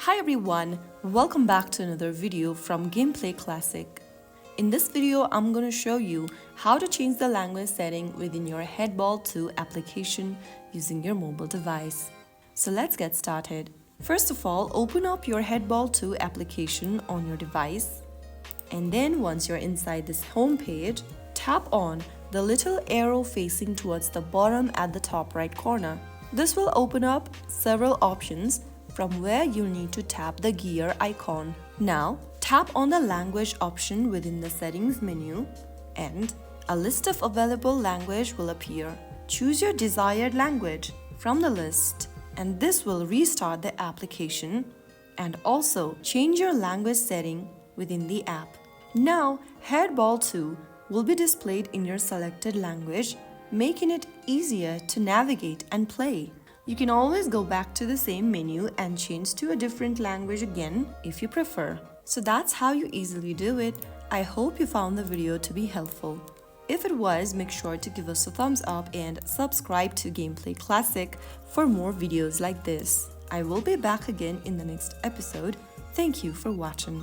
Hi everyone, welcome back to another video from Gameplay Classic. In this video, I'm going to show you how to change the language setting within your Headball 2 application using your mobile device. So let's get started. First of all, open up your Headball 2 application on your device. And then once you're inside this home page, tap on the little arrow facing towards the bottom at the top right corner. This will open up several options from where you need to tap the gear icon. Now, tap on the language option within the settings menu and a list of available language will appear. Choose your desired language from the list and this will restart the application and also change your language setting within the app. Now, Headball 2 will be displayed in your selected language, making it easier to navigate and play. You can always go back to the same menu and change to a different language again if you prefer. So that's how you easily do it. I hope you found the video to be helpful. If it was, make sure to give us a thumbs up and subscribe to Gameplay Classic for more videos like this. I will be back again in the next episode. Thank you for watching.